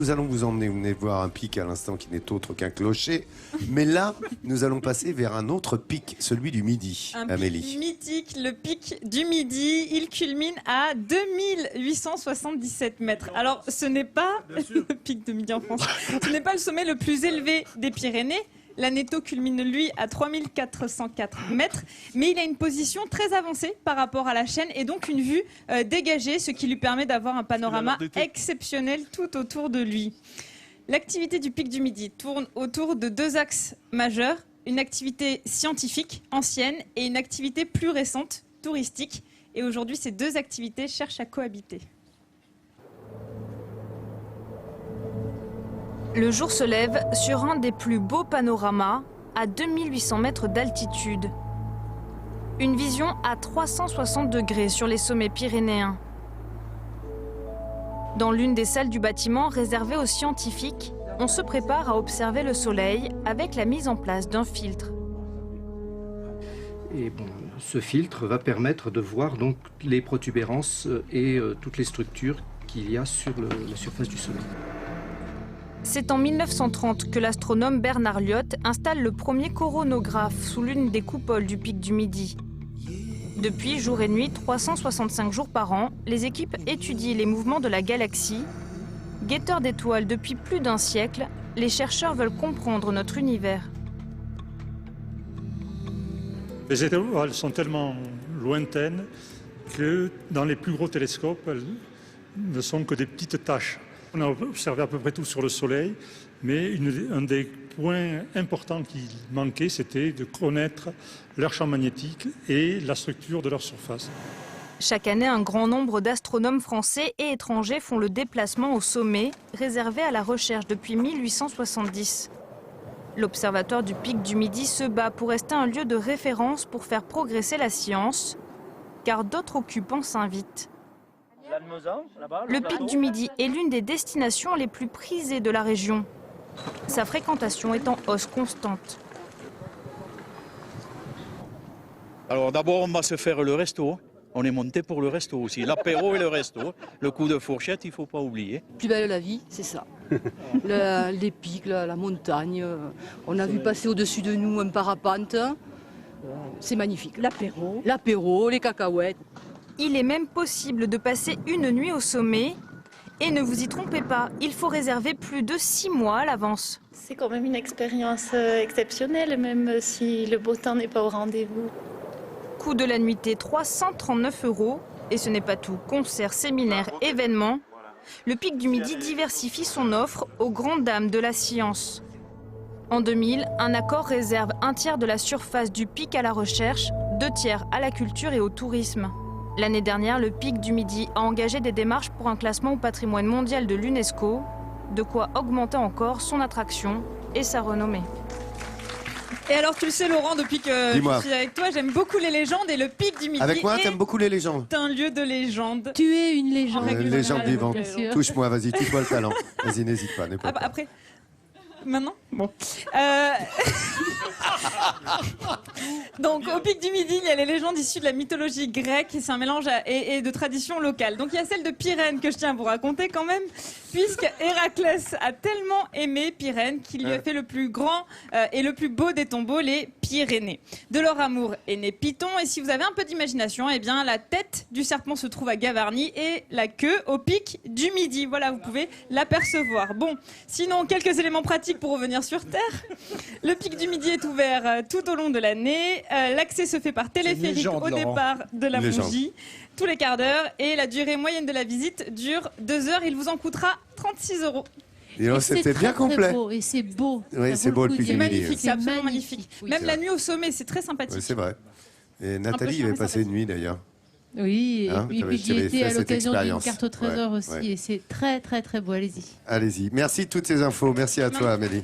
Nous allons vous emmener, vous venez de voir un pic à l'instant qui n'est autre qu'un clocher. Mais là, nous allons passer vers un autre pic, celui du Midi, Amélie. Pic mythique, le pic du Midi. Il culmine à 2877 mètres. Alors, ce n'est pas le pic de Midi en France. Ce n'est pas le sommet le plus élevé des Pyrénées. L'Aneto culmine, lui, à 3404 mètres, mais il a une position très avancée par rapport à la chaîne et donc une vue dégagée, ce qui lui permet d'avoir un panorama exceptionnel tout autour de lui. L'activité du pic du Midi tourne autour de deux axes majeurs, une activité scientifique ancienne et une activité plus récente, touristique. Et aujourd'hui, ces deux activités cherchent à cohabiter. Le jour se lève sur un des plus beaux panoramas à 2800 mètres d'altitude. Une vision à 360 degrés sur les sommets pyrénéens. Dans l'une des salles du bâtiment réservée aux scientifiques, on se prépare à observer le soleil avec la mise en place d'un filtre. Et bon, ce filtre va permettre de voir donc les protubérances et toutes les structures qu'il y a sur la surface du soleil. C'est en 1930 que l'astronome Bernard Liot installe le premier coronographe sous l'une des coupoles du pic du Midi. Depuis, jour et nuit, 365 jours par an, les équipes étudient les mouvements de la galaxie. Guetteurs d'étoiles depuis plus d'un siècle, les chercheurs veulent comprendre notre univers. Les étoiles sont tellement lointaines que dans les plus gros télescopes, elles ne sont que des petites taches. On a observé à peu près tout sur le Soleil, mais un des points importants qui manquait, c'était de connaître leur champ magnétique et la structure de leur surface. Chaque année, un grand nombre d'astronomes français et étrangers font le déplacement au sommet, réservé à la recherche depuis 1870. L'Observatoire du pic du Midi se bat pour rester un lieu de référence pour faire progresser la science, car d'autres occupants s'invitent. Le pic du Midi est l'une des destinations les plus prisées de la région. Sa fréquentation est en hausse constante. Alors d'abord, on va se faire le resto. On est monté pour le resto aussi. L'apéro et le resto. Le coup de fourchette, il ne faut pas oublier. Plus belle la vie, c'est ça. Les pics, la montagne. On a vu passer au-dessus de nous un parapente. C'est magnifique. L'apéro, les cacahuètes. Il est même possible de passer une nuit au sommet. Et ne vous y trompez pas, il faut réserver plus de 6 mois à l'avance. C'est quand même une expérience exceptionnelle, même si le beau temps n'est pas au rendez-vous. Coût de la nuitée 339 €. Et ce n'est pas tout. Concerts, séminaires, événements. Le pic du Midi diversifie son offre aux grandes dames de la science. En 2000, un accord réserve un tiers de la surface du pic à la recherche, 2 tiers à la culture et au tourisme. L'année dernière, le pic du Midi a engagé des démarches pour un classement au patrimoine mondial de l'UNESCO, de quoi augmenter encore son attraction et sa renommée. Et alors, tu le sais, Laurent, depuis que je suis avec toi, j'aime beaucoup les légendes et le pic du Midi. Avec moi, t'aimes beaucoup les légendes. C'est un lieu de légende. Tu es une légende. Légende vivante. Touche-moi, vas-y, touche-moi le talent. Vas-y, n'hésite pas. Ah bah, après. Maintenant bon. Donc au pic du Midi, il y a les légendes issues de la mythologie grecque et c'est un mélange et de traditions locales. Donc il y a celle de Pyrène que je tiens à vous raconter quand même, puisque Héraclès a tellement aimé Pyrène qu'il lui a fait le plus grand et le plus beau des tombeaux, les Pyrénées. De leur amour est né Python et si vous avez un peu d'imagination, eh bien la tête du serpent se trouve à Gavarnie et la queue au pic du Midi. Voilà, vous pouvez l'apercevoir. Bon, sinon quelques éléments pratiques pour revenir sur Terre. Le pic du Midi est ouvert tout au long de l'année. L'accès se fait par téléphérique au départ de la Mongie, tous les quarts d'heure. Et la durée moyenne de la visite dure 2 heures. Il vous en coûtera 36 €. Et c'était bien complet. Beau, et c'est beau. Oui, c'est beau le pic C'est du Midi. magnifique, c'est absolument magnifique. Oui, Même la nuit au sommet, c'est très sympathique. Oui, c'est vrai. Et Nathalie avait passé une nuit d'ailleurs. Oui, Hein, et puis j'y tu avais étais fait à cette l'occasion d'une expérience. carte au trésor aussi, ouais. et c'est très très très beau, allez-y. Allez-y. Merci de toutes ces infos. Merci à toi, Amélie.